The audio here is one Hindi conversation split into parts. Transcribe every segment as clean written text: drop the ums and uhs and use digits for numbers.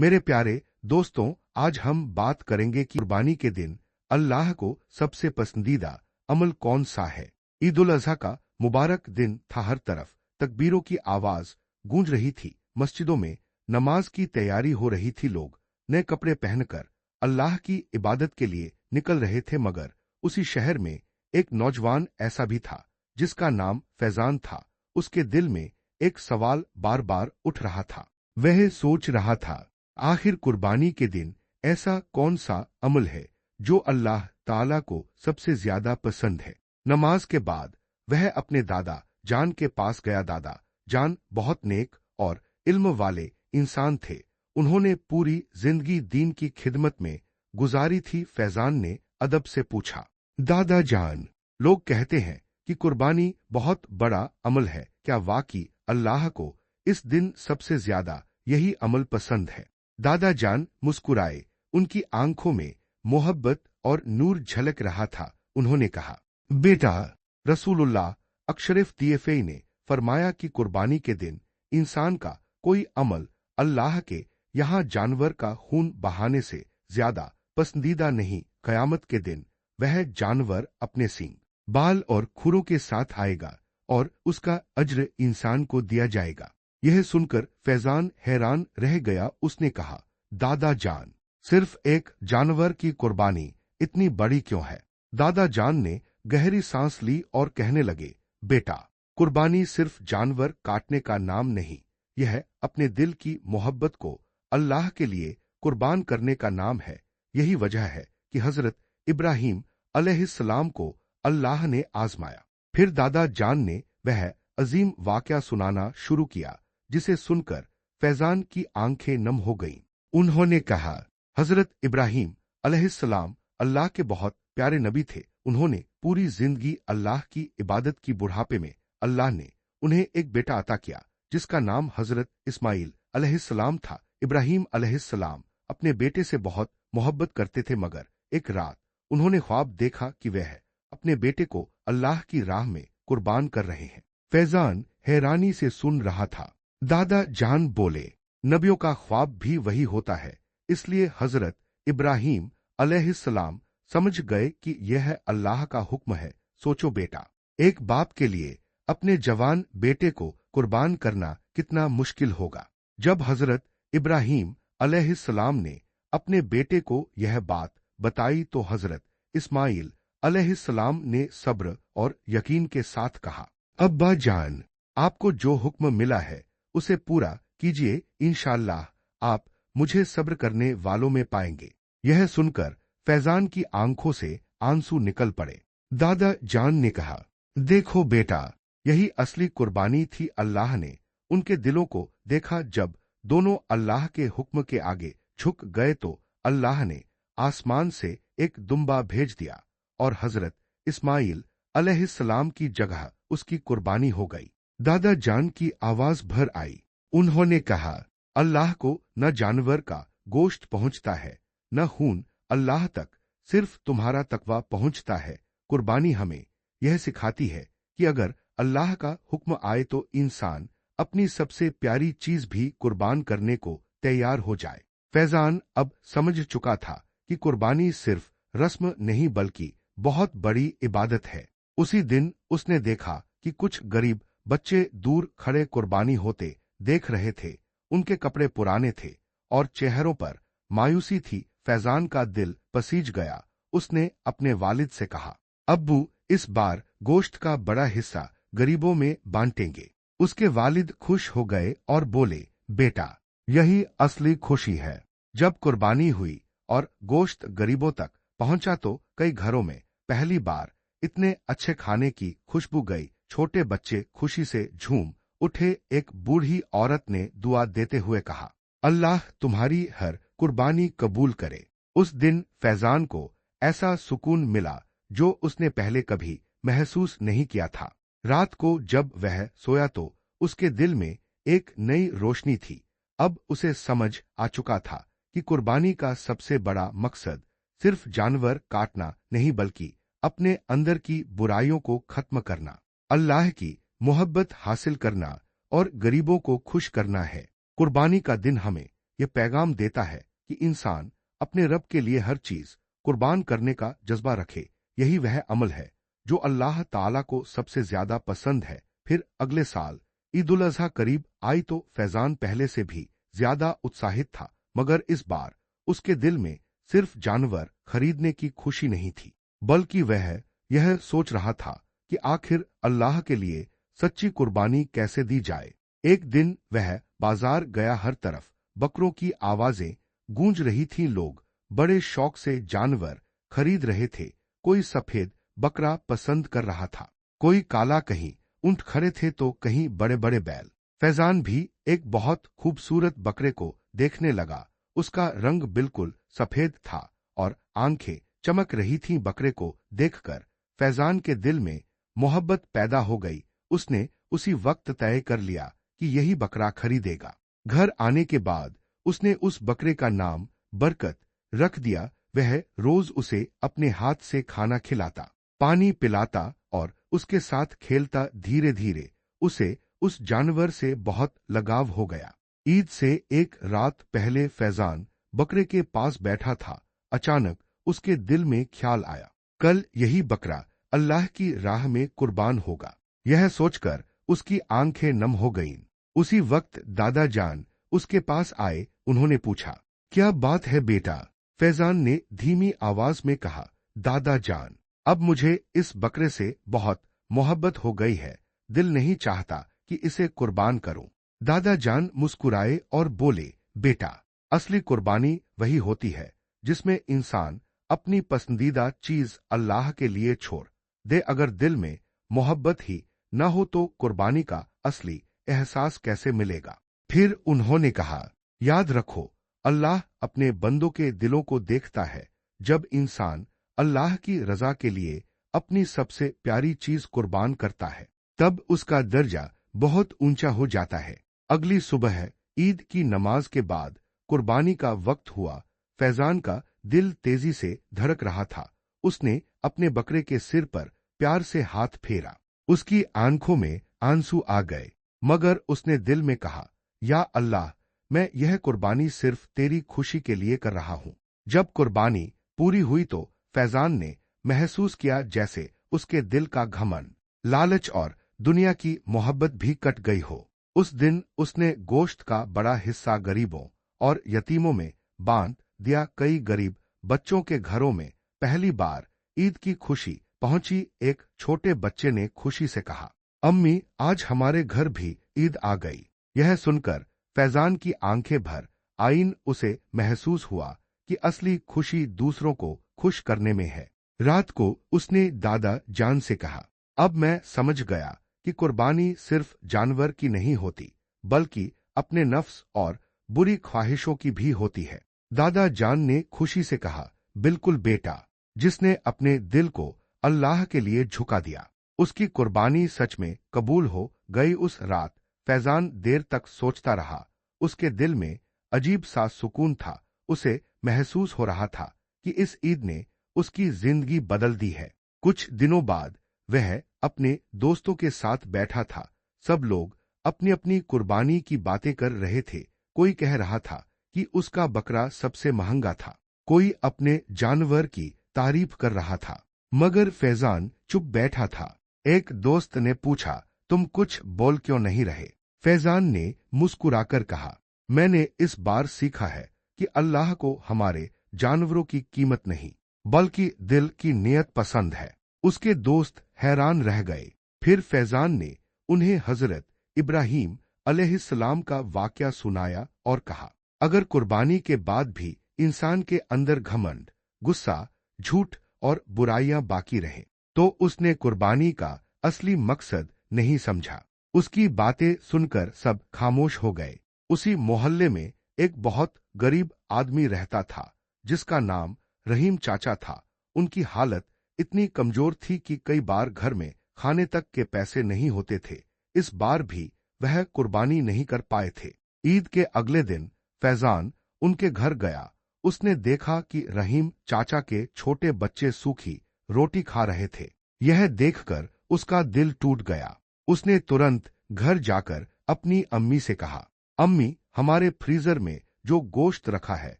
मेरे प्यारे दोस्तों, आज हम बात करेंगे कि कुर्बानी के दिन अल्लाह को सबसे पसंदीदा अमल कौन सा है। ईद उल अजहा का मुबारक दिन था। हर तरफ तकबीरों की आवाज गूंज रही थी। मस्जिदों में नमाज की तैयारी हो रही थी। लोग नए कपड़े पहनकर अल्लाह की इबादत के लिए निकल रहे थे। मगर उसी शहर में एक नौजवान ऐसा भी था जिसका नाम फैजान था। उसके दिल में एक सवाल बार बार उठ रहा था। वह सोच रहा था, आखिर कुर्बानी के दिन ऐसा कौन सा अमल है जो अल्लाह ताला को सबसे ज्यादा पसंद है। नमाज के बाद वह अपने दादा जान के पास गया। दादा जान बहुत नेक और इल्म वाले इंसान थे। उन्होंने पूरी जिंदगी दीन की खिदमत में गुजारी थी। फैजान ने अदब से पूछा, दादा जान, लोग कहते हैं कि कुर्बानी बहुत बड़ा अमल है। क्या वाकई अल्लाह को इस दिन सबसे ज्यादा यही अमल पसंद है? दादा जान मुस्कुराए। उनकी आंखों में मोहब्बत और नूर झलक रहा था। उन्होंने कहा, बेटा, रसूलुल्लाह अशरफ तियफई ने फरमाया कि कुर्बानी के दिन इंसान का कोई अमल अल्लाह के यहाँ जानवर का खून बहाने से ज्यादा पसंदीदा नहीं। कयामत के दिन वह जानवर अपने सींग, बाल और खुरों के साथ आएगा और उसका अज्र इंसान को दिया जाएगा। यह सुनकर फैजान हैरान रह गया। उसने कहा, दादा जान, सिर्फ एक जानवर की कुर्बानी इतनी बड़ी क्यों है? दादा जान ने गहरी सांस ली और कहने लगे, बेटा, कुर्बानी सिर्फ जानवर काटने का नाम नहीं, यह अपने दिल की मोहब्बत को अल्लाह के लिए कुर्बान करने का नाम है। यही वजह है कि हजरत इब्राहिम अलैहिस्सलाम को अल्लाह ने आजमाया। फिर दादा जान ने वह अजीम वाकया सुनाना शुरू किया जिसे सुनकर फैजान की आंखें नम हो गईं। उन्होंने कहा, हजरत इब्राहिम अलैहिस्सलाम अल्लाह के बहुत प्यारे नबी थे। उन्होंने पूरी जिंदगी अल्लाह की इबादत की। बुढ़ापे में अल्लाह ने उन्हें एक बेटा अता किया जिसका नाम हजरत इस्माइल अलैहिस्सलाम था। इब्राहिम अलैहिस्सलाम अपने बेटे से बहुत मोहब्बत करते थे। मगर एक रात उन्होंने ख्वाब देखा कि वह अपने बेटे को अल्लाह की राह में कुर्बान कर रहे हैं। फैजान हैरानी से सुन रहा था। दादा जान बोले, नबियों का ख्वाब भी वही होता है। इसलिए हजरत इब्राहिम अलैहिस्सलाम समझ गए कि यह अल्लाह का हुक्म है। सोचो बेटा, एक बाप के लिए अपने जवान बेटे को कुर्बान करना कितना मुश्किल होगा। जब हजरत इब्राहिम अलैहिस्सलाम ने अपने बेटे को यह बात बताई तो हजरत इस्माइल अलैहिस्सलाम ने सब्र और यकीन के साथ कहा, अब्बा जान, आपको जो हुक्म मिला है उसे पूरा कीजिए। इंशाअल्लाह आप मुझे सब्र करने वालों में पाएंगे। यह सुनकर फैजान की आंखों से आंसू निकल पड़े। दादा जान ने कहा, देखो बेटा, यही असली कुर्बानी थी। अल्लाह ने उनके दिलों को देखा। जब दोनों अल्लाह के हुक्म के आगे झुक गए तो अल्लाह ने आसमान से एक दुम्बा भेज दिया और हजरत इस्माइल अलैहिस्सलाम की जगह उसकी कुर्बानी हो गई। दादा जान की आवाज भर आई। उन्होंने कहा, अल्लाह को न जानवर का गोश्त पहुंचता है न खून अल्लाह तक, सिर्फ तुम्हारा तकवा पहुंचता है। कुर्बानी हमें यह सिखाती है कि अगर अल्लाह का हुक्म आए तो इंसान अपनी सबसे प्यारी चीज भी कुर्बान करने को तैयार हो जाए। फैजान अब समझ चुका था कि कुर्बानी सिर्फ रस्म नहीं बल्कि बहुत बड़ी इबादत है। उसी दिन उसने देखा कि कुछ गरीब बच्चे दूर खड़े कुर्बानी होते देख रहे थे। उनके कपड़े पुराने थे और चेहरों पर मायूसी थी। फैजान का दिल पसीज गया। उसने अपने वालिद से कहा, अब्बू, इस बार गोश्त का बड़ा हिस्सा गरीबों में बांटेंगे। उसके वालिद खुश हो गए और बोले, बेटा, यही असली खुशी है। जब कुर्बानी हुई और गोश्त गरीबों तक पहुंचा तो कई घरों में पहली बार इतने अच्छे खाने की खुशबू गई। छोटे बच्चे खुशी से झूम उठे। एक बूढ़ी औरत ने दुआ देते हुए कहा, अल्लाह तुम्हारी हर कुर्बानी कबूल करे। उस दिन फैजान को ऐसा सुकून मिला जो उसने पहले कभी महसूस नहीं किया था। रात को जब वह सोया तो उसके दिल में एक नई रोशनी थी। अब उसे समझ आ चुका था कि कुर्बानी का सबसे बड़ा मकसद सिर्फ जानवर काटना नहीं बल्कि अपने अंदर की बुराइयों को खत्म करना, अल्लाह की मोहब्बत हासिल करना और गरीबों को खुश करना है। कुर्बानी का दिन हमें ये पैगाम देता है कि इंसान अपने रब के लिए हर चीज कुर्बान करने का जज्बा रखे। यही वह अमल है जो अल्लाह ताला को सबसे ज्यादा पसंद है। फिर अगले साल ईद उल अजहा करीब आई तो फैजान पहले से भी ज्यादा उत्साहित था, मगर इस बार उसके दिल में सिर्फ जानवर खरीदने की खुशी नहीं थी, बल्कि वह यह सोच रहा था कि आखिर अल्लाह के लिए सच्ची कुर्बानी कैसे दी जाए। एक दिन वह बाजार गया, हर तरफ बकरों की आवाजें गूंज रही थीं। लोग बड़े शौक से जानवर खरीद रहे थे। कोई सफेद बकरा पसंद कर रहा था, कोई काला, कहीं ऊंट खड़े थे तो कहीं बड़े बड़े बैल। फैजान भी एक बहुत खूबसूरत बकरे को देखने लगा। उसका रंग बिल्कुल सफेद था और आंखें चमक रही थीं। बकरे को देखकर फैजान के दिल में मोहब्बत पैदा हो गई। उसने उसी वक्त तय कर लिया कि यही बकरा खरीदेगा। घर आने के बाद उसने उस बकरे का नाम बरकत रख दिया। वह रोज उसे अपने हाथ से खाना खिलाता, पानी पिलाता और उसके साथ खेलता। धीरे धीरे उसे उस जानवर से बहुत लगाव हो गया। ईद से एक रात पहले फैजान बकरे के पास बैठा था। अचानक उसके दिल में ख्याल आया, कल यही बकरा अल्लाह की राह में कुर्बान होगा। यह सोचकर उसकी आंखें नम हो गईं। उसी वक्त दादा जान उसके पास आए। उन्होंने पूछा, क्या बात है बेटा? फैजान ने धीमी आवाज में कहा, दादा जान, अब मुझे इस बकरे से बहुत मोहब्बत हो गई है। दिल नहीं चाहता कि इसे कुर्बान करूं। दादा जान मुस्कुराए और बोले, बेटा, असली कुर्बानी वही होती है जिसमें इंसान अपनी पसंदीदा चीज अल्लाह के लिए छोड़ दे। अगर दिल में मोहब्बत ही न हो तो कुर्बानी का असली एहसास कैसे मिलेगा? फिर उन्होंने कहा, याद रखो, अल्लाह अपने बंदों के दिलों को देखता है। जब इंसान अल्लाह की रजा के लिए अपनी सबसे प्यारी चीज कुर्बान करता है, तब उसका दर्जा बहुत ऊंचा हो जाता है। अगली सुबह ईद की नमाज के बाद कुर्बानी का वक्त हुआ। फैजान का दिल तेजी से धड़क रहा था। उसने अपने बकरे के सिर पर प्यार से हाथ फेरा। उसकी आंखों में आंसू आ गए, मगर उसने दिल में कहा, या अल्लाह, मैं यह कुर्बानी सिर्फ तेरी खुशी के लिए कर रहा हूं। जब कुर्बानी पूरी हुई तो फैजान ने महसूस किया जैसे उसके दिल का घमंड, लालच और दुनिया की मोहब्बत भी कट गई हो। उस दिन उसने गोश्त का बड़ा हिस्सा गरीबों और यतीमों में बांट दिया। कई गरीब बच्चों के घरों में पहली बार ईद की खुशी पहुंची। एक छोटे बच्चे ने खुशी से कहा, अम्मी, आज हमारे घर भी ईद आ गई। यह सुनकर फैजान की आंखें भर आईं। उसे महसूस हुआ कि असली खुशी दूसरों को खुश करने में है। रात को उसने दादा जान से कहा, अब मैं समझ गया कि कुर्बानी सिर्फ जानवर की नहीं होती, बल्कि अपने नफ्स और बुरी ख्वाहिशों की भी होती है। दादा जान ने खुशी से कहा, बिल्कुल बेटा, जिसने अपने दिल को अल्लाह के लिए झुका दिया, उसकी कुर्बानी सच में कबूल हो गई। उस रात फैजान देर तक सोचता रहा। उसके दिल में अजीब सा सुकून था। उसे महसूस हो रहा था कि इस ईद ने उसकी जिंदगी बदल दी है। कुछ दिनों बाद वह अपने दोस्तों के साथ बैठा था। सब लोग अपनी अपनी कुर्बानी की बातें कर रहे थे। कोई कह रहा था कि उसका बकरा सबसे महंगा था, कोई अपने जानवर की तारीफ कर रहा था, मगर फैजान चुप बैठा था। एक दोस्त ने पूछा, तुम कुछ बोल क्यों नहीं रहे? फैजान ने मुस्कुराकर कहा, मैंने इस बार सीखा है कि अल्लाह को हमारे जानवरों की कीमत नहीं, बल्कि दिल की नियत पसंद है। उसके दोस्त हैरान रह गए। फिर फैजान ने उन्हें हजरत इब्राहीम अलैहिस्सलाम का वाकया सुनाया और कहा, अगर कुर्बानी के बाद भी इंसान के अंदर घमंड, गुस्सा, झूठ और बुराइयां बाकी रहें, तो उसने कुर्बानी का असली मकसद नहीं समझा। उसकी बातें सुनकर सब खामोश हो गए। उसी मोहल्ले में एक बहुत गरीब आदमी रहता था, जिसका नाम रहीम चाचा था। उनकी हालत इतनी कमजोर थी कि कई बार घर में खाने तक के पैसे नहीं होते थे। इस बार भी वह कुर्बानी नहीं कर पाए थे। ईद के अगले दिन फैजान उनके घर गया। उसने देखा कि रहीम चाचा के छोटे बच्चे सूखी रोटी खा रहे थे। यह देखकर उसका दिल टूट गया। उसने तुरंत घर जाकर अपनी अम्मी से कहा, अम्मी, हमारे फ्रीजर में जो गोश्त रखा है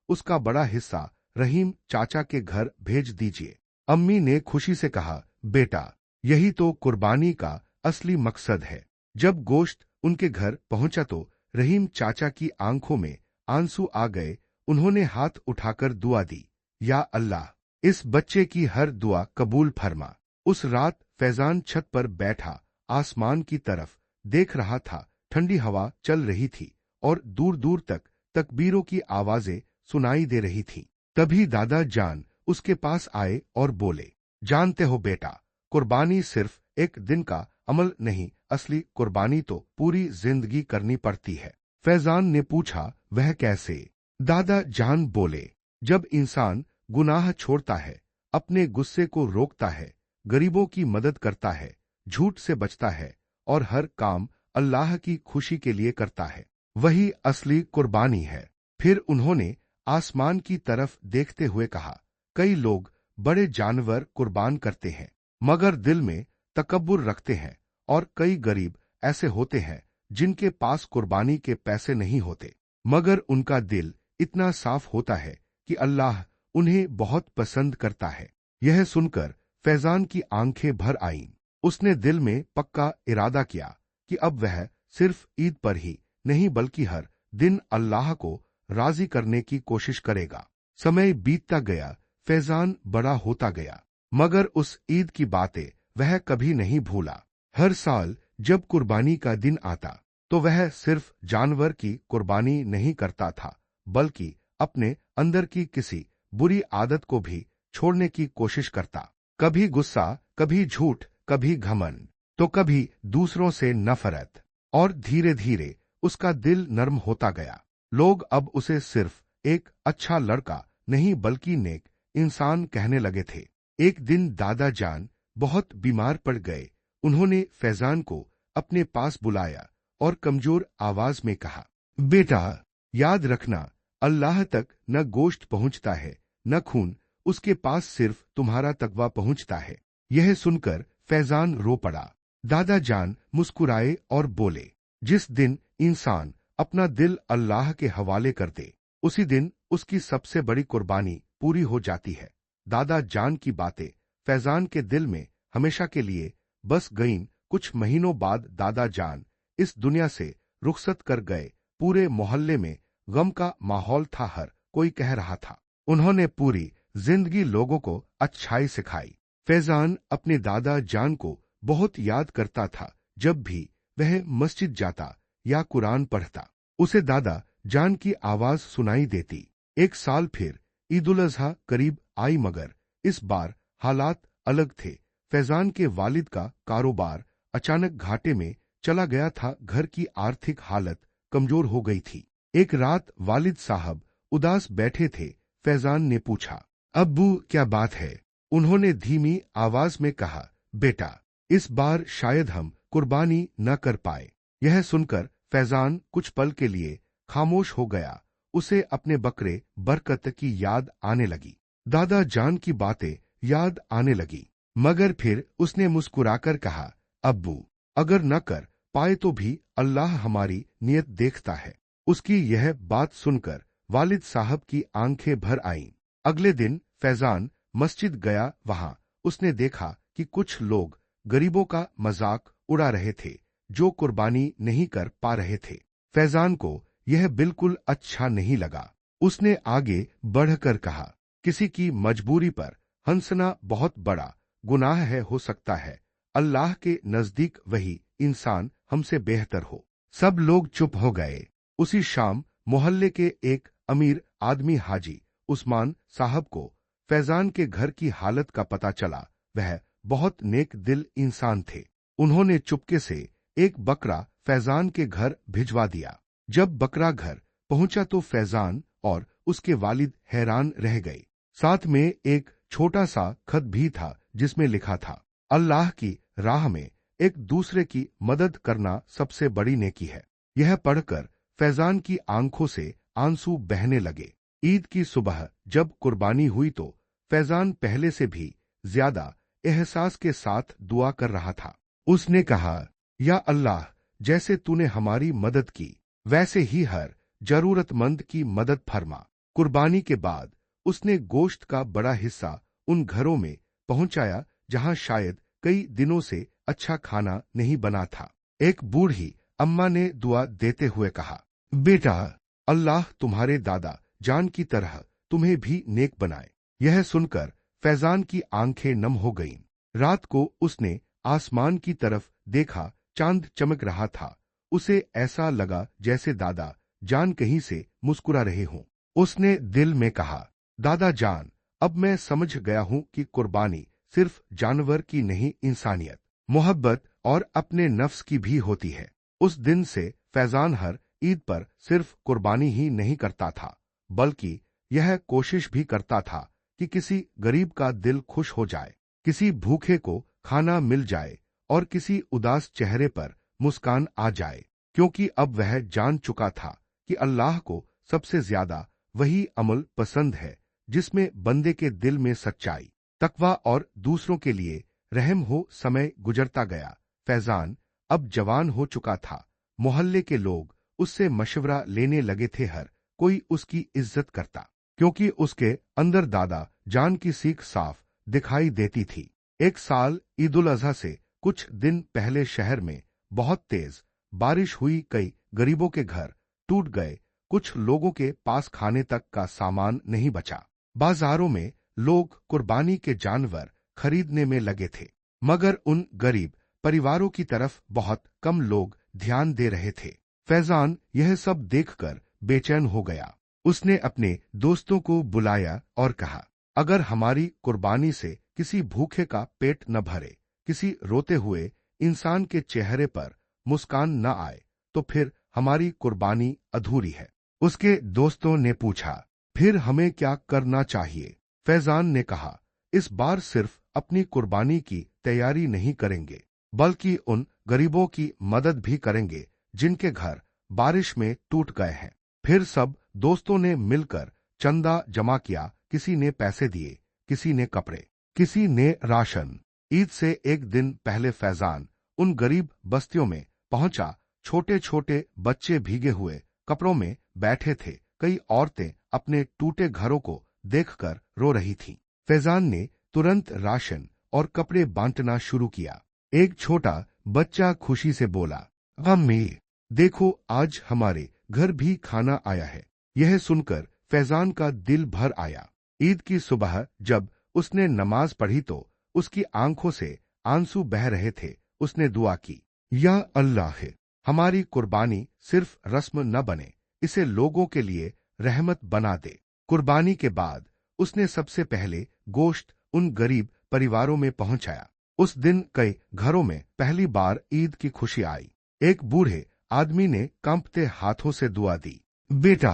उसका बड़ा हिस्सा रहीम चाचा के घर भेज दीजिए। अम्मी ने खुशी से कहा, बेटा, यही तो कुर्बानी का असली मकसद है। जब गोश्त उनके घर पहुंचा तो रहीम चाचा की आंखों में आंसू आ गए। उन्होंने हाथ उठाकर दुआ दी, या अल्लाह, इस बच्चे की हर दुआ कबूल फरमा। उस रात फैजान छत पर बैठा आसमान की तरफ देख रहा था। ठंडी हवा चल रही थी और दूर दूर तक तकबीरों की आवाजें सुनाई दे रही थी। तभी दादा जान उसके पास आए और बोले, जानते हो बेटा, कुर्बानी सिर्फ एक दिन का अमल नहीं, असली कुर्बानी तो पूरी जिंदगी करनी पड़ती है। फैजान ने पूछा, वह कैसे? दादा जान बोले, जब इंसान गुनाह छोड़ता है, अपने गुस्से को रोकता है, गरीबों की मदद करता है, झूठ से बचता है और हर काम अल्लाह की खुशी के लिए करता है, वही असली कुर्बानी है। फिर उन्होंने आसमान की तरफ देखते हुए कहा, कई लोग बड़े जानवर कुर्बान करते हैं मगर दिल में तकब्बुर रखते हैं, और कई गरीब ऐसे होते हैं जिनके पास कुर्बानी के पैसे नहीं होते मगर उनका दिल इतना साफ होता है कि अल्लाह उन्हें बहुत पसंद करता है। यह सुनकर फैजान की आंखें भर आईं। उसने दिल में पक्का इरादा किया कि अब वह सिर्फ ईद पर ही नहीं बल्कि हर दिन अल्लाह को राजी करने की कोशिश करेगा। समय बीतता गया, फैजान बड़ा होता गया, मगर उस ईद की बातें वह कभी नहीं भूला। हर साल जब कुर्बानी का दिन आता तो वह सिर्फ जानवर की कुर्बानी नहीं करता था बल्कि अपने अंदर की किसी बुरी आदत को भी छोड़ने की कोशिश करता। कभी गुस्सा, कभी झूठ, कभी घमंड, तो कभी दूसरों से नफरत। और धीरे धीरे उसका दिल नर्म होता गया। लोग अब उसे सिर्फ एक अच्छा लड़का नहीं बल्कि नेक इंसान कहने लगे थे। एक दिन दादा जान बहुत बीमार पड़ गए। उन्होंने फैजान को अपने पास बुलाया और कमजोर आवाज में कहा, बेटा, याद रखना, अल्लाह तक न गोश्त पहुंचता है न खून, उसके पास सिर्फ तुम्हारा तकवा पहुंचता है। यह सुनकर फैजान रो पड़ा। दादा जान मुस्कुराए और बोले, जिस दिन इंसान अपना दिल अल्लाह के हवाले कर दे उसी दिन उसकी सबसे बड़ी कुर्बानी पूरी हो जाती है। दादा जान की बातें फैजान के दिल में हमेशा के लिए बस गईं। कुछ महीनों बाद दादा जान इस दुनिया से रुखसत कर गए। पूरे मोहल्ले में गम का माहौल था। हर कोई कह रहा था, उन्होंने पूरी जिंदगी लोगों को अच्छाई सिखाई। फैजान अपने दादा जान को बहुत याद करता था। जब भी वह मस्जिद जाता या कुरान पढ़ता, उसे दादा जान की आवाज सुनाई देती। एक साल फिर ईद उल अजहा करीब आई मगर इस बार हालात अलग थे। फैजान के वालिद का कारोबार अचानक घाटे में चला गया था। घर की आर्थिक हालत कमजोर हो गई थी। एक रात वालिद साहब उदास बैठे थे। फैजान ने पूछा, अब्बू, क्या बात है? उन्होंने धीमी आवाज में कहा, बेटा, इस बार शायद हम कुर्बानी न कर पाए। यह सुनकर फैजान कुछ पल के लिए खामोश हो गया। उसे अपने बकरे बरकत की याद आने लगी, दादा जान की बातें याद आने लगी। मगर फिर उसने मुस्कुराकर कहा, अब्बू, अगर न कर पाए तो भी अल्लाह हमारी नियत देखता है। उसकी यह बात सुनकर वालिद साहब की आंखें भर आईं। अगले दिन फैजान मस्जिद गया। वहां उसने देखा कि कुछ लोग गरीबों का मजाक उड़ा रहे थे जो कुर्बानी नहीं कर पा रहे थे। फैजान को यह बिल्कुल अच्छा नहीं लगा। उसने आगे बढ़कर कहा, किसी की मजबूरी पर हंसना बहुत बड़ा गुनाह है। हो सकता है अल्लाह के नजदीक वही इंसान हमसे बेहतर हो। सब लोग चुप हो गए। उसी शाम मोहल्ले के एक अमीर आदमी हाजी उस्मान साहब को फैजान के घर की हालत का पता चला। वह बहुत नेक दिल इंसान थे। उन्होंने चुपके से एक बकरा फैजान के घर भिजवा दिया। जब बकरा घर पहुंचा तो फैजान और उसके वालिद हैरान रह गए। साथ में एक छोटा सा खत भी था जिसमें लिखा था, अल्लाह की राह में एक दूसरे की मदद करना सबसे बड़ी नेकी है। यह पढ़कर फैजान की आंखों से आंसू बहने लगे। ईद की सुबह जब कुर्बानी हुई तो फैजान पहले से भी ज्यादा एहसास के साथ दुआ कर रहा था। उसने कहा, या अल्लाह, जैसे तूने हमारी मदद की वैसे ही हर जरूरतमंद की मदद फरमा। कुर्बानी के बाद उसने गोश्त का बड़ा हिस्सा उन घरों में पहुंचाया जहां शायद कई दिनों से अच्छा खाना नहीं बना था। एक बूढ़ी अम्मा ने दुआ देते हुए कहा, बेटा, अल्लाह तुम्हारे दादा जान की तरह तुम्हें भी नेक बनाए। यह सुनकर फैजान की आंखें नम हो गईं। रात को उसने आसमान की तरफ देखा, चांद चमक रहा था। उसे ऐसा लगा जैसे दादा जान कहीं से मुस्कुरा रहे हों। उसने दिल में कहा, दादा जान, अब मैं समझ गया हूं कि कुर्बानी सिर्फ जानवर की नहीं, इंसानियत, मोहब्बत और अपने नफ्स की भी होती है। उस दिन से फैजान हर ईद पर सिर्फ कुर्बानी ही नहीं करता था, बल्कि यह कोशिश भी करता था कि किसी गरीब का दिल खुश हो जाए, किसी भूखे को खाना मिल जाए और किसी उदास चेहरे पर मुस्कान आ जाए। क्योंकि अब वह जान चुका था कि अल्लाह को सबसे ज्यादा वही अमल पसंद है जिसमें बंदे के दिल में सच्चाई, तकवा और दूसरों के लिए रहम हो। समय गुजरता गया। फैजान अब जवान हो चुका था। मोहल्ले के लोग उससे मशवरा लेने लगे थे। हर कोई उसकी इज्जत करता, क्योंकि उसके अंदर दादा जान की सीख साफ दिखाई देती थी। एक साल ईद उल अजहा से कुछ दिन पहले शहर में बहुत तेज बारिश हुई। कई गरीबों के घर टूट गए। कुछ लोगों के पास खाने तक का सामान नहीं बचा। बाजारों में लोग कुर्बानी के जानवर खरीदने में लगे थे, मगर उन गरीब परिवारों की तरफ बहुत कम लोग ध्यान दे रहे थे। फैजान यह सब देखकर बेचैन हो गया। उसने अपने दोस्तों को बुलाया और कहा, अगर हमारी कुर्बानी से किसी भूखे का पेट न भरे, किसी रोते हुए इंसान के चेहरे पर मुस्कान न आए, तो फिर हमारी कुर्बानी अधूरी है। उसके दोस्तों ने पूछा, फिर हमें क्या करना चाहिए? फैजान ने कहा, इस बार सिर्फ अपनी कुर्बानी की तैयारी नहीं करेंगे, बल्कि उन गरीबों की मदद भी करेंगे जिनके घर बारिश में टूट गए हैं। फिर सब दोस्तों ने मिलकर चंदा जमा किया। किसी ने पैसे दिए, किसी ने कपड़े, किसी ने राशन। ईद से एक दिन पहले फैजान उन गरीब बस्तियों में पहुंचा। छोटे छोटे बच्चे भीगे हुए कपड़ों में बैठे थे। कई औरतें अपने टूटे घरों को देखकर रो रही थीं। फैजान ने तुरंत राशन और कपड़े बांटना शुरू किया। एक छोटा बच्चा खुशी से बोला, अम्मी, देखो, आज हमारे घर भी खाना आया है। यह सुनकर फैजान का दिल भर आया। ईद की सुबह जब उसने नमाज पढ़ी तो उसकी आंखों से आंसू बह रहे थे। उसने दुआ की, या अल्लाह, हमारी कुर्बानी सिर्फ रस्म न बने, इसे लोगों के लिए रहमत बना दे। कुर्बानी के बाद उसने सबसे पहले गोश्त उन गरीब परिवारों में पहुंचाया। उस दिन कई घरों में पहली बार ईद की खुशी आई। एक बूढ़े आदमी ने कांपते हाथों से दुआ दी, बेटा,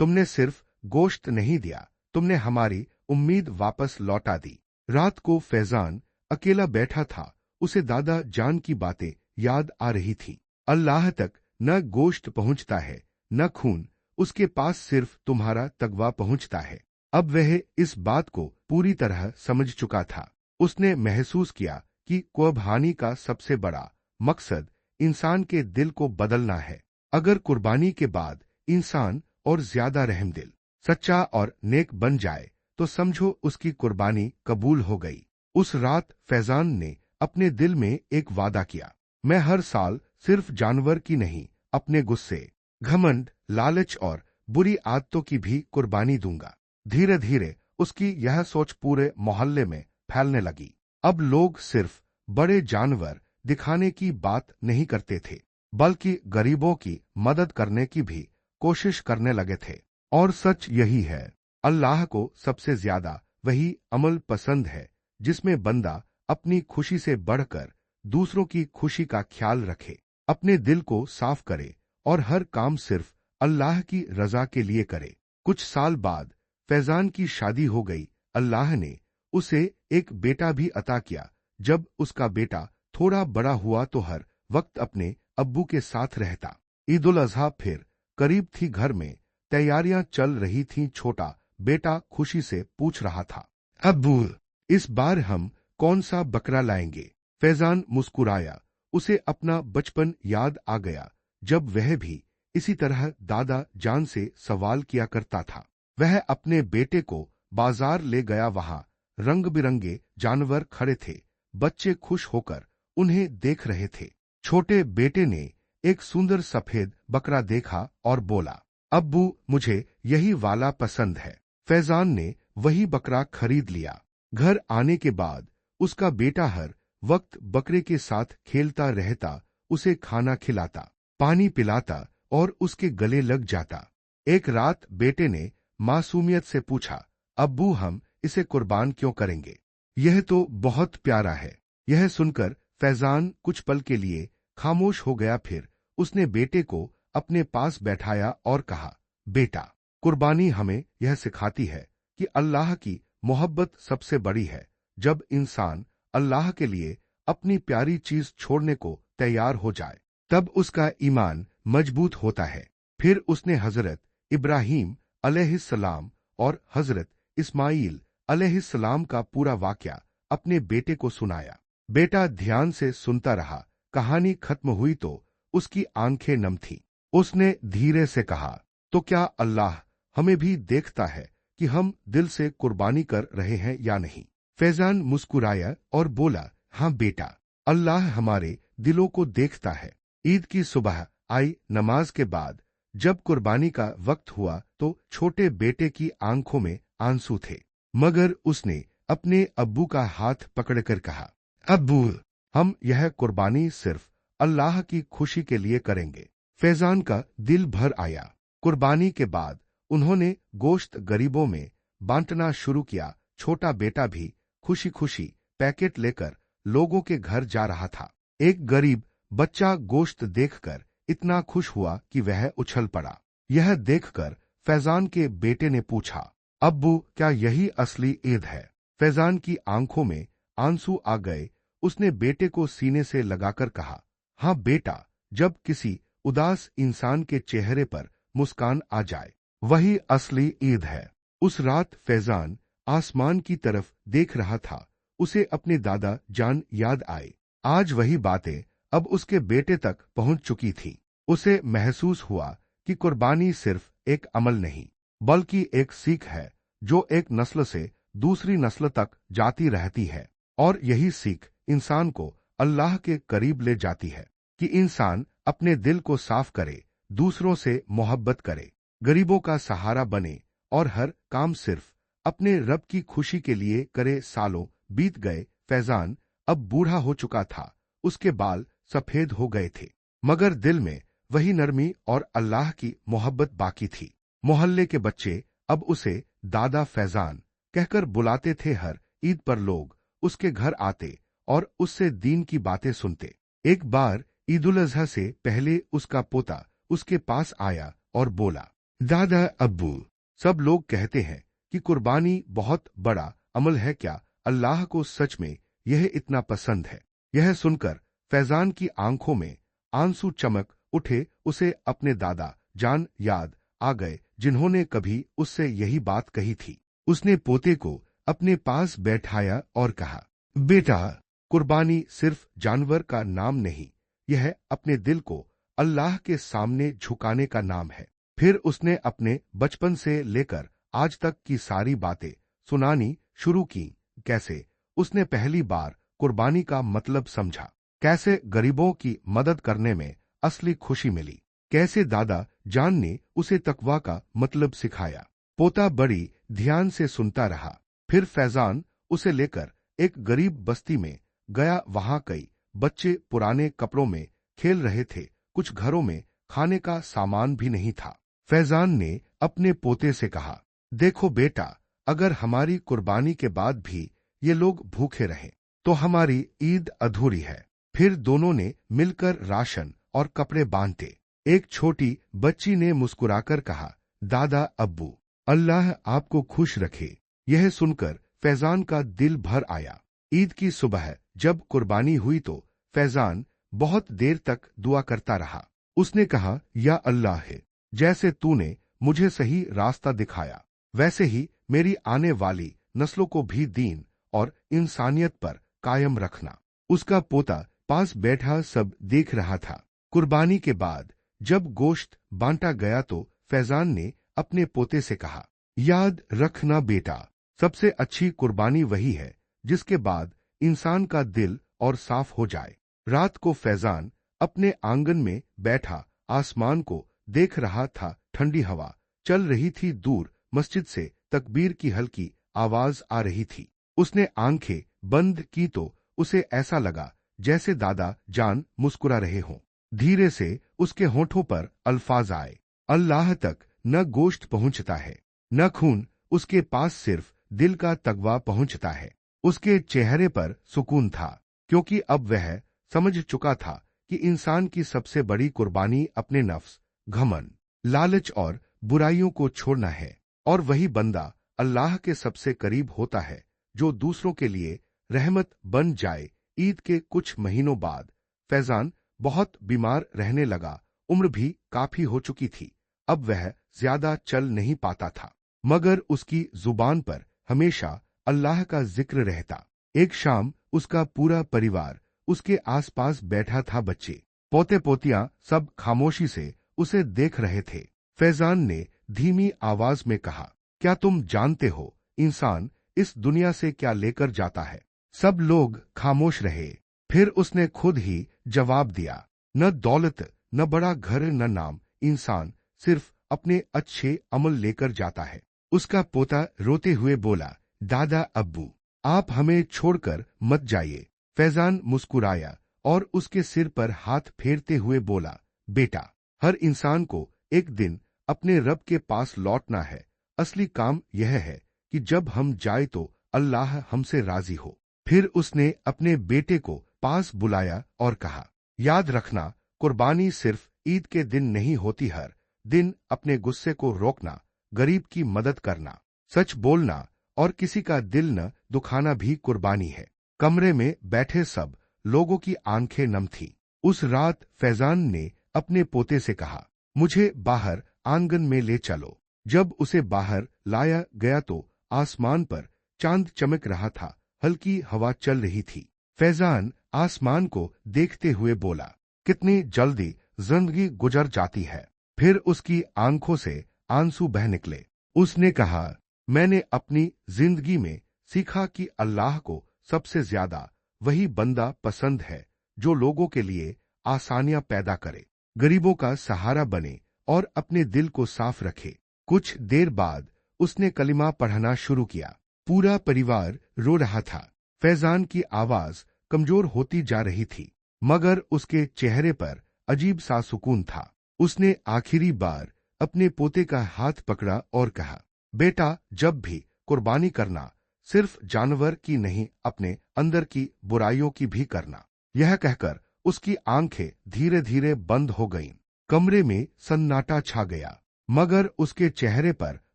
तुमने सिर्फ गोश्त नहीं दिया, तुमने हमारी उम्मीद वापस लौटा दी। रात को फैजान अकेला बैठा था। उसे दादा जान की बातें याद आ रही थी। अल्लाह तक न गोश्त पहुंचता है, न खून, उसके पास सिर्फ तुम्हारा तगवा पहुंचता है। अब वह इस बात को पूरी तरह समझ चुका था। उसने महसूस किया कि कुर्बानी का सबसे बड़ा मकसद इंसान के दिल को बदलना है। अगर कुर्बानी के बाद इंसान और ज्यादा रहमदिल, सच्चा और नेक बन जाए, तो समझो उसकी कुर्बानी कबूल हो गई। उस रात फैजान ने अपने दिल में एक वादा किया, मैं हर साल सिर्फ जानवर की नहीं, अपने गुस्से, घमंड, लालच और बुरी आदतों की भी कुर्बानी दूंगा। धीरे धीरे उसकी यह सोच पूरे मोहल्ले में फैलने लगी। अब लोग सिर्फ बड़े जानवर दिखाने की बात नहीं करते थे, बल्कि गरीबों की मदद करने की भी कोशिश करने लगे थे। और सच यही है, अल्लाह को सबसे ज्यादा वही अमल पसंद है जिसमें बंदा अपनी खुशी से बढ़कर दूसरों की खुशी का ख्याल रखे, अपने दिल को साफ करे और हर काम सिर्फ अल्लाह की रजा के लिए करे। कुछ साल बाद फैजान की शादी हो गई। अल्लाह ने उसे एक बेटा भी अता किया। जब उसका बेटा थोड़ा बड़ा हुआ तो हर वक्त अपने अब्बू के साथ रहता। ईद उल अजहा फिर करीब थी। घर में तैयारियां चल रही थीं। छोटा बेटा खुशी से पूछ रहा था, अब्बू, इस बार हम कौन सा बकरा लाएंगे? फैजान मुस्कुराया। उसे अपना बचपन याद आ गया, जब वह भी इसी तरह दादा जान से सवाल किया करता था। वह अपने बेटे को बाजार ले गया। वहां रंग बिरंगे जानवर खड़े थे। बच्चे खुश होकर उन्हें देख रहे थे। छोटे बेटे ने एक सुंदर सफेद बकरा देखा और बोला, अब्बू, मुझे यही वाला पसंद है। फैजान ने वही बकरा खरीद लिया। घर आने के बाद उसका बेटा हर वक्त बकरे के साथ खेलता रहता, उसे खाना खिलाता, पानी पिलाता और उसके गले लग जाता। एक रात बेटे ने मासूमियत से पूछा, अब्बू, हम इसे कुर्बान क्यों करेंगे? यह तो बहुत प्यारा है। यह सुनकर फैजान कुछ पल के लिए खामोश हो गया। फिर उसने बेटे को अपने पास बैठाया और कहा, बेटा, कुर्बानी हमें यह सिखाती है कि अल्लाह की मोहब्बत सबसे बड़ी है। जब इंसान अल्लाह के लिए अपनी प्यारी चीज छोड़ने को तैयार हो जाए, तब उसका ईमान मजबूत होता है। फिर उसने हजरत इब्राहीम अलैहिस्सलाम और हजरत इस्माईल अलैहिस्सलाम का पूरा वाकया अपने बेटे को सुनाया। बेटा ध्यान से सुनता रहा। कहानी खत्म हुई तो उसकी आंखें नम थीं। उसने धीरे से कहा, तो क्या अल्लाह हमें भी देखता है कि हम दिल से कुर्बानी कर रहे हैं या नहीं? फैजान मुस्कुराया और बोला, हाँ बेटा, अल्लाह हमारे दिलों को देखता है। ईद की सुबह आई। नमाज के बाद जब कुर्बानी का वक्त हुआ तो छोटे बेटे की आंखों में आंसू थे, मगर उसने अपने अब्बू का हाथ पकड़कर कहा, अब्बू, हम यह कुर्बानी सिर्फ अल्लाह की खुशी के लिए करेंगे। फैजान का दिल भर आया। कुर्बानी के बाद उन्होंने गोश्त गरीबों में बांटना शुरू किया। छोटा बेटा भी खुशी खुशी पैकेट लेकर लोगों के घर जा रहा था। एक गरीब बच्चा गोश्त देखकर इतना खुश हुआ कि वह उछल पड़ा। यह देखकर फैजान के बेटे ने पूछा, अब्बू, क्या यही असली ईद है? फैजान की आंखों में आंसू आ गए। उसने बेटे को सीने से लगाकर कहा, हाँ बेटा, जब किसी उदास इंसान के चेहरे पर मुस्कान आ जाए, वही असली ईद है। उस रात फैजान आसमान की तरफ देख रहा था। उसे अपने दादा जान याद आए। आज वही बातें अब उसके बेटे तक पहुंच चुकी थी। उसे महसूस हुआ कि कुर्बानी सिर्फ एक अमल नहीं, बल्कि एक सीख है जो एक नस्ल से दूसरी नस्ल तक जाती रहती है। और यही सीख इंसान को अल्लाह के करीब ले जाती है कि इंसान अपने दिल को साफ करे, दूसरों से मोहब्बत करे, गरीबों का सहारा बने और हर काम सिर्फ अपने रब की खुशी के लिए करे। सालों बीत गए। फैजान अब बूढ़ा हो चुका था। उसके बाल सफेद हो गए थे, मगर दिल में वही नरमी और अल्लाह की मोहब्बत बाकी थी। मोहल्ले के बच्चे अब उसे दादा फैजान कहकर बुलाते थे। हर ईद पर लोग उसके घर आते और उससे दीन की बातें सुनते। एक बार ईद-उल अज़हा से पहले उसका पोता उसके पास आया और बोला, दादा, अब्बू, सब लोग कहते हैं कि कुर्बानी बहुत बड़ा अमल है, क्या अल्लाह को सच में यह इतना पसंद है? यह सुनकर फैजान की आंखों में आंसू चमक उठे। उसे अपने दादा जान याद आ गए, जिन्होंने कभी उससे यही बात कही थी। उसने पोते को अपने पास बैठाया और कहा, बेटा, कुर्बानी सिर्फ जानवर का नाम नहीं, यह अपने दिल को अल्लाह के सामने झुकाने का नाम है। फिर उसने अपने बचपन से लेकर आज तक की सारी बातें सुनानी शुरू की। कैसे उसने पहली बार कुर्बानी का मतलब समझा, कैसे गरीबों की मदद करने में असली खुशी मिली, कैसे दादा जान ने उसे तकवा का मतलब सिखाया। पोता बड़ी ध्यान से सुनता रहा। फिर फैजान उसे लेकर एक गरीब बस्ती में गया। वहां कई बच्चे पुराने कपड़ों में खेल रहे थे। कुछ घरों में खाने का सामान भी नहीं था। फैजान ने अपने पोते से कहा, देखो बेटा, अगर हमारी कुर्बानी के बाद भी ये लोग भूखे रहें तो हमारी ईद अधूरी है। फिर दोनों ने मिलकर राशन और कपड़े बांटे। एक छोटी बच्ची ने मुस्कुराकर कहा, दादा, अब्बू, अल्लाह आपको खुश रखे। यह सुनकर फैजान का दिल भर आया। ईद की सुबह जब कुर्बानी हुई तो फैजान बहुत देर तक दुआ करता रहा। उसने कहा, या अल्लाह है, जैसे तूने मुझे सही रास्ता दिखाया, वैसे ही मेरी आने वाली नस्लों को भी दीन और इंसानियत पर कायम रखना। उसका पोता पास बैठा सब देख रहा था। कुर्बानी के बाद जब गोश्त बांटा गया तो फैजान ने अपने पोते से कहा, याद रखना बेटा, सबसे अच्छी कुर्बानी वही है जिसके बाद इंसान का दिल और साफ हो जाए। रात को फैजान अपने आंगन में बैठा आसमान को देख रहा था। ठंडी हवा चल रही थी। दूर मस्जिद से तकबीर की हल्की आवाज आ रही थी। उसने आंखें बंद की तो उसे ऐसा लगा जैसे दादा जान मुस्कुरा रहे हों। धीरे से उसके होठों पर अल्फाज आए, अल्लाह तक न गोश्त पहुंचता है न खून, उसके पास सिर्फ दिल का तगवा पहुंचता है। उसके चेहरे पर सुकून था, क्योंकि अब वह समझ चुका था कि इंसान की सबसे बड़ी कुर्बानी अपने नफ्स, घमंड, लालच और बुराइयों को छोड़ना है। और वही बंदा अल्लाह के सबसे करीब होता है जो दूसरों के लिए रहमत बन जाए। ईद के कुछ महीनों बाद फैजान बहुत बीमार रहने लगा। उम्र भी काफी हो चुकी थी। अब वह ज्यादा चल नहीं पाता था, मगर उसकी जुबान पर हमेशा अल्लाह का जिक्र रहता। एक शाम उसका पूरा परिवार उसके आसपास बैठा था। बच्चे, पोते पोतियां सब खामोशी से उसे देख रहे थे। फैजान ने धीमी आवाज में कहा, क्या तुम जानते हो इंसान इस दुनिया से क्या लेकर जाता है? सब लोग खामोश रहे। फिर उसने खुद ही जवाब दिया, न दौलत, न बड़ा घर, न नाम, इंसान सिर्फ अपने अच्छे अमल लेकर जाता है। उसका पोता रोते हुए बोला, दादा अब्बू, आप हमें छोड़कर मत जाइए। फैजान मुस्कुराया और उसके सिर पर हाथ फेरते हुए बोला, बेटा, हर इंसान को एक दिन अपने रब के पास लौटना है। असली काम यह है कि जब हम जाए तो अल्लाह हमसे राजी हो। फिर उसने अपने बेटे को पास बुलाया और कहा, याद रखना, कुर्बानी सिर्फ ईद के दिन नहीं होती, हर दिन अपने गुस्से को रोकना, गरीब की मदद करना, सच बोलना और किसी का दिल न दुखाना भी कुर्बानी है। कमरे में बैठे सब लोगों की आंखें नम थी। उस रात फैजान ने अपने पोते से कहा, मुझे बाहर आंगन में ले चलो। जब उसे बाहर लाया गया तो आसमान पर चांद चमक रहा था। हल्की हवा चल रही थी। फैजान आसमान को देखते हुए बोला, कितनी जल्दी जिंदगी गुजर जाती है। फिर उसकी आंखों से आंसू बह निकले। उसने कहा, मैंने अपनी जिंदगी में सीखा कि अल्लाह को सबसे ज्यादा वही बंदा पसंद है जो लोगों के लिए आसानियां पैदा करे, गरीबों का सहारा बने और अपने दिल को साफ रखे। कुछ देर बाद उसने कलिमा पढ़ना शुरू किया। पूरा परिवार रो रहा था। फैजान की आवाज कमजोर होती जा रही थी, मगर उसके चेहरे पर अजीब सा सुकून था। उसने आखिरी बार अपने पोते का हाथ पकड़ा और कहा, बेटा, जब भी कुर्बानी करना, सिर्फ जानवर की नहीं, अपने अंदर की बुराइयों की भी करना। यह कहकर उसकी आंखें धीरे धीरे बंद हो गईं। कमरे में सन्नाटा छा गया, मगर उसके चेहरे पर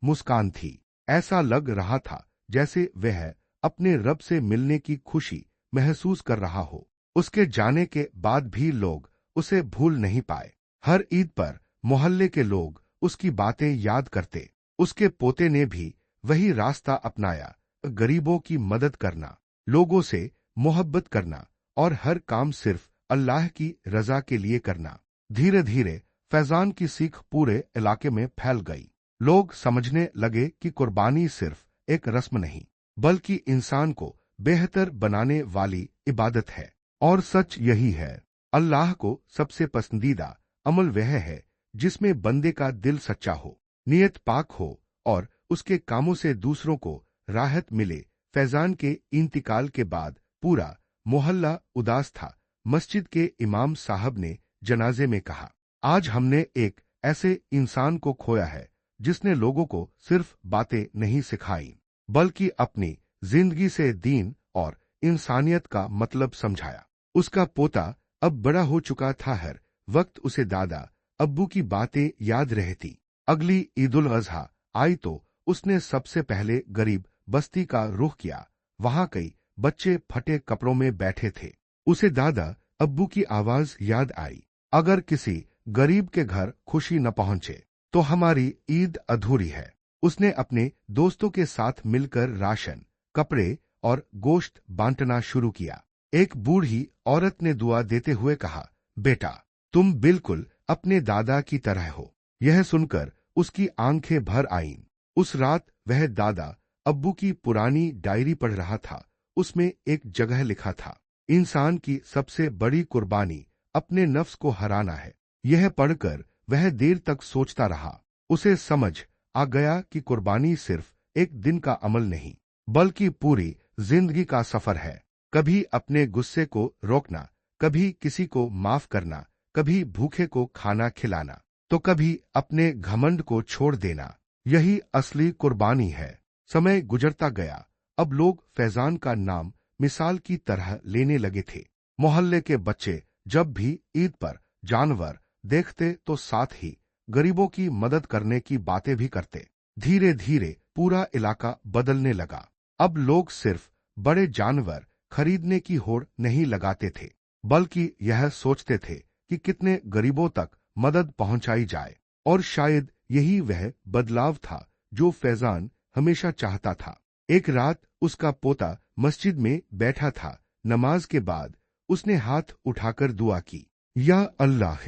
मुस्कान थी। ऐसा लग रहा था जैसे वह अपने रब से मिलने की खुशी महसूस कर रहा हो। उसके जाने के बाद भी लोग उसे भूल नहीं पाए। हर ईद पर मोहल्ले के लोग उसकी बातें याद करते। उसके पोते ने भी वही रास्ता अपनाया, गरीबों की मदद करना, लोगों से मोहब्बत करना और हर काम सिर्फ अल्लाह की रजा के लिए करना। धीरे धीरे फैजान की सीख पूरे इलाके में फैल गई। लोग समझने लगे कि कुर्बानी सिर्फ एक रस्म नहीं, बल्कि इंसान को बेहतर बनाने वाली इबादत है। और सच यही है, अल्लाह को सबसे पसंदीदा अमल वह है जिसमें बंदे का दिल सच्चा हो, नियत पाक हो और उसके कामों से दूसरों को राहत मिले। फैजान के इंतकाल के बाद पूरा मोहल्ला उदास था। मस्जिद के इमाम साहब ने जनाजे में कहा, आज हमने एक ऐसे इंसान को खोया है जिसने लोगों को सिर्फ बातें नहीं सिखाई, बल्कि अपनी जिंदगी से दीन और इंसानियत का मतलब समझाया। उसका पोता अब बड़ा हो चुका था। हर वक्त उसे दादा अब्बू की बातें याद रहती। अगली ईद उल अजहा आई तो उसने सबसे पहले गरीब बस्ती का रुख किया। वहां कई बच्चे फटे कपड़ों में बैठे थे। उसे दादा अब्बू की आवाज याद आई, अगर किसी गरीब के घर खुशी न पहुंचे तो हमारी ईद अधूरी है। उसने अपने दोस्तों के साथ मिलकर राशन, कपड़े और गोश्त बांटना शुरू किया। एक बूढ़ी औरत ने दुआ देते हुए कहा, बेटा, तुम बिल्कुल अपने दादा की तरह हो। यह सुनकर उसकी आंखें भर आईं। उस रात वह दादा अब्बू की पुरानी डायरी पढ़ रहा था। उसमें एक जगह लिखा था, इंसान की सबसे बड़ी कुर्बानी अपने नफ्स को हराना है। यह पढ़कर वह देर तक सोचता रहा। उसे समझ आ गया कि कुर्बानी सिर्फ एक दिन का अमल नहीं, बल्कि पूरी जिंदगी का सफर है। कभी अपने गुस्से को रोकना, कभी किसी को माफ करना, कभी भूखे को खाना खिलाना, तो कभी अपने घमंड को छोड़ देना। यही असली कुर्बानी है। समय गुजरता गया। अब लोग फैजान का नाम मिसाल की तरह लेने लगे थे। मोहल्ले के बच्चे जब भी ईद पर जानवर देखते तो साथ ही गरीबों की मदद करने की बातें भी करते। धीरे धीरे पूरा इलाका बदलने लगा। अब लोग सिर्फ बड़े जानवर खरीदने की होड़ नहीं लगाते थे, बल्कि यह सोचते थे कि कितने गरीबों तक मदद पहुंचाई जाए। और शायद यही वह बदलाव था जो फैजान हमेशा चाहता था। एक रात उसका पोता मस्जिद में बैठा था। नमाज के बाद उसने हाथ उठाकर दुआ की, या अल्लाह,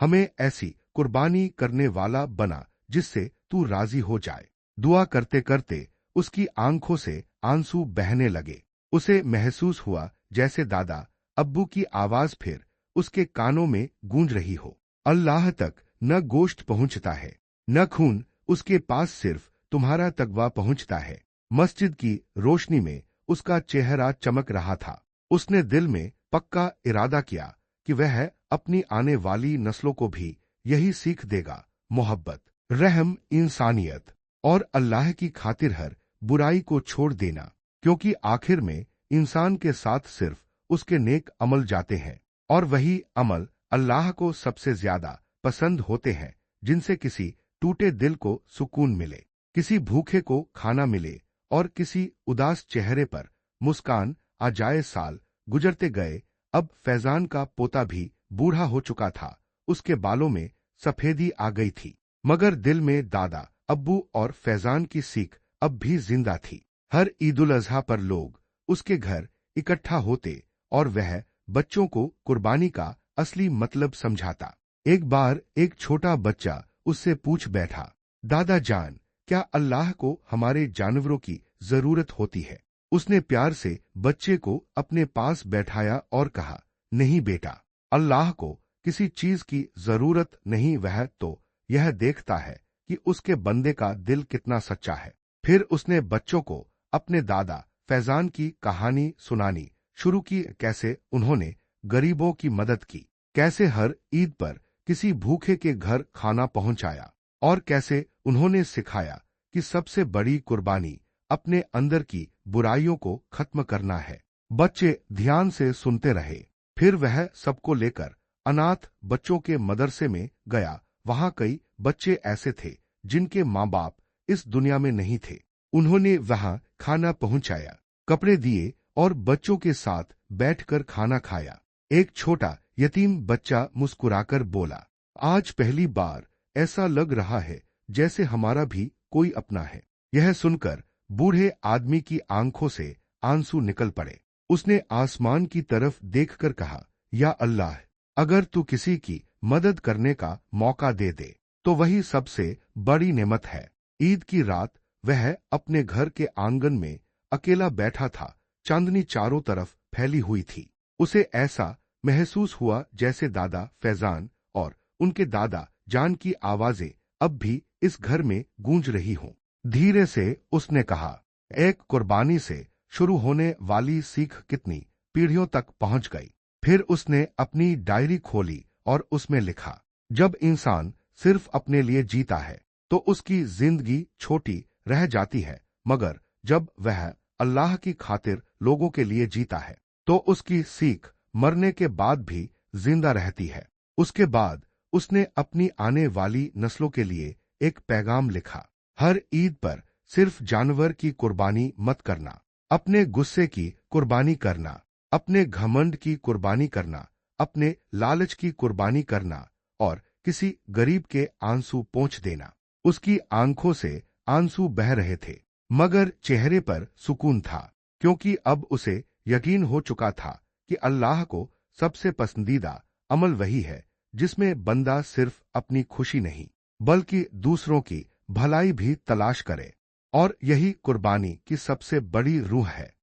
हमें ऐसी कुर्बानी करने वाला बना जिससे तू राजी हो जाए। दुआ करते करते उसकी आंखों से आंसू बहने लगे। उसे महसूस हुआ जैसे दादा अब्बू की आवाज फिर उसके कानों में गूंज रही हो। अल्लाह तक न गोश्त पहुंचता है, न खून, उसके पास सिर्फ तुम्हारा तकवा पहुंचता है। मस्जिद की रोशनी में उसका चेहरा चमक रहा था। उसने दिल में पक्का इरादा किया कि वह अपनी आने वाली नस्लों को भी यही सीख देगा, मोहब्बत, रहम, इंसानियत और अल्लाह की खातिर हर बुराई को छोड़ देना। क्योंकि आखिर में इंसान के साथ सिर्फ उसके नेक अमल जाते हैं, और वही अमल अल्लाह को सबसे ज्यादा पसंद होते हैं, जिनसे किसी टूटे दिल को सुकून मिले, किसी भूखे को खाना मिले और किसी उदास चेहरे पर मुस्कान आ जाए। साल गुजरते गए। अब फैजान का पोता भी बूढ़ा हो चुका था। उसके बालों में सफेदी आ गई थी, मगर दिल में दादा अब्बू और फैजान की सीख अब भी जिंदा थी। हर ईद उल अजहा पर लोग उसके घर इकट्ठा होते और वह बच्चों को कुर्बानी का असली मतलब समझाता। एक बार एक छोटा बच्चा उससे पूछ बैठा, दादा जान, क्या अल्लाह को हमारे जानवरों की जरूरत होती है? उसने प्यार से बच्चे को अपने पास बैठाया और कहा, नहीं बेटा, अल्लाह को किसी चीज की जरूरत नहीं, वह तो यह देखता है कि उसके बंदे का दिल कितना सच्चा है। फिर उसने बच्चों को अपने दादा फैजान की कहानी सुनानी शुरू की, कैसे उन्होंने गरीबों की मदद की, कैसे हर ईद पर किसी भूखे के घर खाना पहुंचाया, और कैसे उन्होंने सिखाया कि सबसे बड़ी कुर्बानी अपने अंदर की बुराइयों को खत्म करना है। बच्चे ध्यान से सुनते रहे। फिर वह सबको लेकर अनाथ बच्चों के मदरसे में गया। वहां कई बच्चे ऐसे थे जिनके माँ बाप इस दुनिया में नहीं थे। उन्होंने वहां खाना पहुंचाया, कपड़े दिए और बच्चों के साथ बैठकर खाना खाया। एक छोटा यतीम बच्चा मुस्कुराकर बोला, आज पहली बार ऐसा लग रहा है जैसे हमारा भी कोई अपना है। यह सुनकर बूढ़े आदमी की आंखों से आंसू निकल पड़े। उसने आसमान की तरफ देखकर कहा, या अल्लाह, अगर तू किसी की मदद करने का मौका दे दे तो वही सबसे बड़ी नेमत है। ईद की रात वह अपने घर के आंगन में अकेला बैठा था। चांदनी चारों तरफ फैली हुई थी। उसे ऐसा महसूस हुआ जैसे दादा फैजान और उनके दादा जान की आवाजें अब भी इस घर में गूंज रही हों। धीरे से उसने कहा, एक कुर्बानी से शुरू होने वाली सीख कितनी पीढ़ियों तक पहुंच गई। फिर उसने अपनी डायरी खोली और उसमें लिखा, जब इंसान सिर्फ अपने लिए जीता है तो उसकी जिंदगी छोटी रह जाती है, मगर जब वह अल्लाह की खातिर लोगों के लिए जीता है तो उसकी सीख मरने के बाद भी जिंदा रहती है। उसके बाद उसने अपनी आने वाली नस्लों के लिए एक पैगाम लिखा, हर ईद पर सिर्फ जानवर की कुर्बानी मत करना, अपने गुस्से की कुर्बानी करना, अपने घमंड की कुर्बानी करना, अपने लालच की कुर्बानी करना और किसी गरीब के आंसू पोंछ देना। उसकी आंखों से आंसू बह रहे थे, मगर चेहरे पर सुकून था, क्योंकि अब उसे यकीन हो चुका था कि अल्लाह को सबसे पसंदीदा अमल वही है जिसमें बंदा सिर्फ अपनी खुशी नहीं बल्कि दूसरों की भलाई भी तलाश करे। और यही कुर्बानी की सबसे बड़ी रूह है।